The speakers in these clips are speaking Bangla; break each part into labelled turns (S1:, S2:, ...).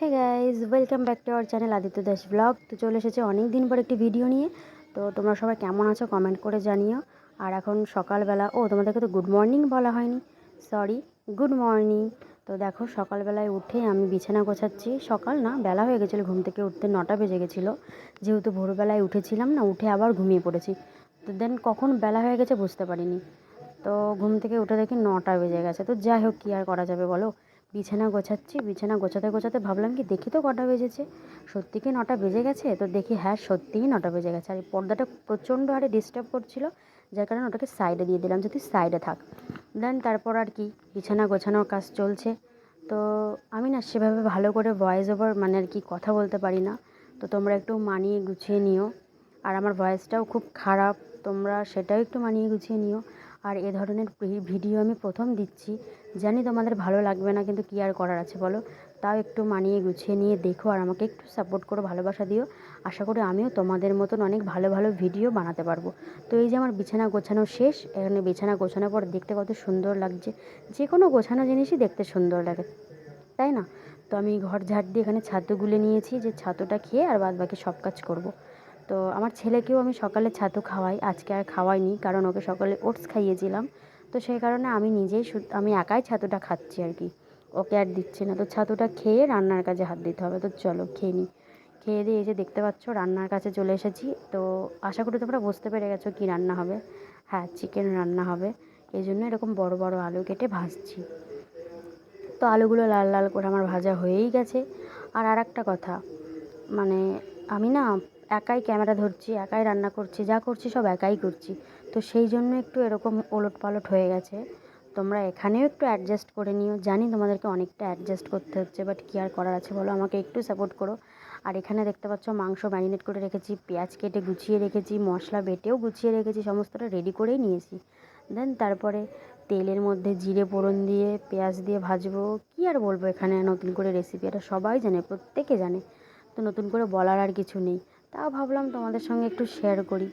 S1: Hey guys, welcome back to our channel Aditya Das blog. তো চলে এসেছে অনেক দিন পর একটি ভিডিও নিয়ে। তো তোমরা সবাই কেমন আছো কমেন্ট করে জানিও। আর এখন সকালবেলা, তোমাদেরকে তো গুড মর্নিং বলা হয়নি, সরি, গুড মর্নিং। তো দেখো সকালবেলায় উঠে আমি বিছানা গোছাচ্ছি। সকাল না, বেলা হয়ে গেছিলো, ঘুম থেকে উঠতে 9টা বেজে গেছিলো। যেহেতু ভোরবেলায় উঠেছিলাম না, উঠে আবার ঘুমিয়ে পড়েছি। তো দেন কখন বেলা হয়ে গেছে বুঝতে পারিনি। তো ঘুম থেকে উঠে দেখি 9টা বেজে গেছে। তো যাই হোক, কী আর করা যাবে বলো। বিছানা গোছাচ্ছি, বিছানা গোছাতে গোছাতে ভাবলাম কি দেখি তো কটা বেজেছে। সত্যি কি 9টা বেজে গেছে? তো দেখি হ্যাঁ, সত্যিই 9টা বেজে গেছে। আর এই পর্দাটা প্রচণ্ড হারে ডিস্টার্ব করছিল, যার কারণে ওটাকে সাইডে দিয়ে দিলাম যদি সাইডে থাক। দেন তারপর আর কি, বিছানা গোছানোর কাজ চলছে। তো আমি না সেভাবে ভালো করে ভয়েস ওভার মানে আর কি কথা বলতে পারি না। তো তোমরা একটু মানিয়ে গুছিয়ে নিও। আর আমার ভয়েসটাও খুব খারাপ, তোমরা সেটাও একটু মানিয়ে গুছিয়ে নিও। আর এ ধরনের ভিডিও আমি প্রথম দিচ্ছি, জানি তোমাদের ভালো লাগবে না, কিন্তু কী আর করার আছে বলো। তাও একটু মানিয়ে গুছিয়ে নিয়ে দেখো আর আমাকে একটু সাপোর্ট করো, ভালোবাসা দিও। আশা করি আমিও তোমাদের মতন অনেক ভালো ভালো ভিডিও বানাতে পারবো। তো এই যে আমার বিছানা গোছানো শেষ। এখানে বিছানা গোছানোর পর দেখতে কত সুন্দর লাগছে। যে কোনো গোছানো জিনিসই দেখতে সুন্দর লাগে, তাই না? তো আমি ঘর ঝাড় দিয়ে এখানে ছাতু গুলে নিয়েছি, যে ছাতুটা খেয়ে আর বাদ বাকি সব কাজ করব। তো আমার ছেলেকেও আমি সকালে ছাতু খাওয়াই, আজকে আর খাওয়াইনি, কারণ ওকে সকালে ওটস খাইয়েছিলাম। তো সেই কারণে আমি নিজেই আমি একাই ছাতুটা খাচ্ছি আর কি, ওকে আর দিচ্ছি না। তো ছাতুটা খেয়ে রান্নার কাজে হাত দিতে হবে। তো চলো খেয়ে নিই। খেয়ে দিয়ে এই যে দেখতে পাচ্ছ রান্নার কাছে চলে এসেছি। তো আশা করি তোমরা বুঝতে পেরে গেছো কী রান্না হবে। হ্যাঁ, চিকেন রান্না হবে। এই জন্য এরকম বড় বড় আলু কেটে ভাজছি। তো আলুগুলো লাল লাল করে আমার ভাজা হয়েই গেছে। আর একটা কথা, মানে আমি না একাই ক্যামেরা ধরছি, একাই রান্না করছি, যা করছি সব একাই করছি। তো সেই জন্য একটু এরকম ওলট পালট হয়ে গেছে। তোমরা এখানেও একটু অ্যাডজাস্ট করে নিও। জানি তোমাদেরকে অনেকটা অ্যাডজাস্ট করতে হচ্ছে, বাট কী আর করার আছে বলো, আমাকে একটু সাপোর্ট করো। আর এখানে দেখতে পাচ্ছ মাংস ম্যারিনেট করে রেখেছি, পেঁয়াজ কেটে গুছিয়ে রেখেছি, মশলা বেটেও গুছিয়ে রেখেছি, সমস্তটা রেডি করেই নিয়েছি। দেন তারপরে তেলের মধ্যে জিরে ফোড়ন দিয়ে পেঁয়াজ দিয়ে ভাজবো। কী আর বলবো, এখানে নতুন করে রেসিপি, এটা সবাই জানে, প্রত্যেকে জানে। তো নতুন করে বলার আর কিছু নেই, তাও ভাবলাম তোমাদের সঙ্গে একটু শেয়ার করি।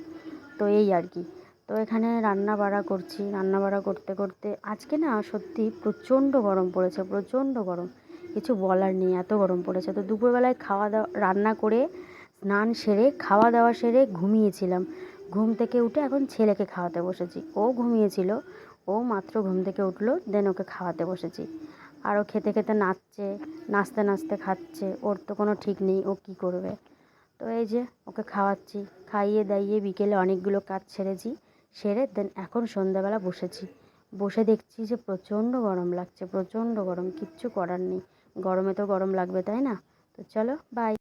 S1: তো এই আর কি। তো এখানে রান্না বাড়া করছি, রান্না বাড়া করতে করতে আজকে না সত্যি প্রচণ্ড গরম পড়েছে, প্রচণ্ড গরম, কিছু বলার নেই, এত গরম পড়েছে। তো দুপুরবেলায় খাওয়া দাওয়া রান্না করে স্নান সেরে খাওয়া দাওয়া সেরে ঘুমিয়েছিলাম। ঘুম থেকে উঠে এখন ছেলেকে খাওয়াতে বসেছি। ও ঘুমিয়েছিল, ও মাত্র ঘুম থেকে উঠলো, দেন ওকে খাওয়াতে বসেছি। আর ও খেতে খেতে নাচছে, নাচতে নাচতে খাচ্ছে, ওর তো কোনো ঠিক নেই ও কী করবে। তো এই যে ওকে খাওয়াচ্ছি, খাইয়ে দাইয়ে বিকেলে অনেকগুলো কাজ সেরেছি। সেরে দেন এখন সন্ধ্যাবেলা বসেছি। বসে দেখছি যে প্রচণ্ড গরম লাগছে, প্রচণ্ড গরম, কিচ্ছু করার নেই। গরমে তো গরম লাগবে, তাই না? তো চলো বাই।